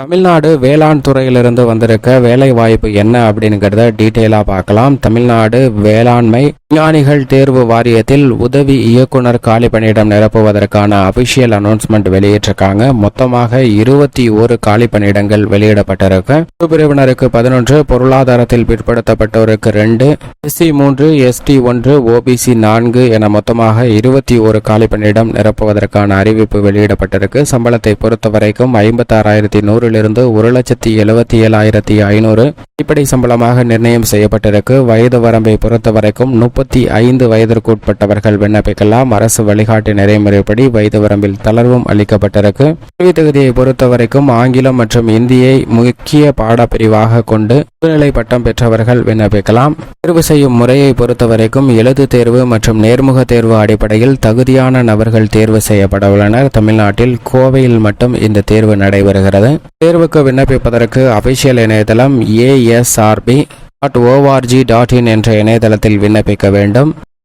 தமிழ்நாடு வேளாண் துறையிலிருந்து வந்திருக்க வேலை வாய்ப்பு என்ன அப்படிங்கிறத டீட்டெயிலாக பார்க்கலாம். தமிழ்நாடு வேளாண்மை விஞ்ஞானிகள் தேர்வு வாரியத்தில் உதவி இயக்குனர் காலி பணியிடம் நிரப்புவதற்கான அபிஷியல் அனௌன்ஸ்மெண்ட் வெளியிட்டிருக்காங்க. மொத்தமாக 21 காலி பணியிடங்கள் வெளியிடப்பட்டிருக்கு. பிரிவினருக்கு 11, பொருளாதாரத்தில் பிற்படுத்தப்பட்டோருக்கு 2, SC 3, ST 1, OBC 4 என மொத்தமாக 21 காலி பணியிடம் நிரப்புவதற்கான அறிவிப்பு வெளியிடப்பட்டிருக்கு. சம்பளத்தை பொறுத்தவரைக்கும் 56,100 இருந்து 1,77,500 அடிப்படை சம்பளமாக நிர்ணயம் செய்யப்பட்டிருக்கு. வயது வரம்பை பொறுத்தவரைக்கும் 35 வயதிற்குட்பட்டவர்கள் விண்ணப்பிக்கலாம். அரசு வழிகாட்டு நெறிமுறைப்படி வயது வரம்பில் தளர்வும் அளிக்கப்பட்டிருக்கு. கல்வி தகுதியை பொறுத்தவரைக்கும் ஆங்கிலம் மற்றும் இந்தியை முக்கிய பாடப்பிரிவாக கொண்டு முதுநிலை பட்டம் பெற்றவர்கள் விண்ணப்பிக்கலாம். தேர்வு செய்யும் முறையை பொறுத்தவரைக்கும் எழுத்து தேர்வு மற்றும் நேர்முக தேர்வு அடிப்படையில் தகுதியான நபர்கள் தேர்வு செய்யப்பட உள்ளனர். தமிழ்நாட்டில் கோவையில் மட்டும் இந்த தேர்வு நடைபெறுகிறது. தேர்வுக்கு விண்ணப்பிப்பதற்கு அபிஷியல் இணையதளம் ASRB.org.in என்ற இணையதளத்தில் விண்ணப்பிக்க வேண்டும்.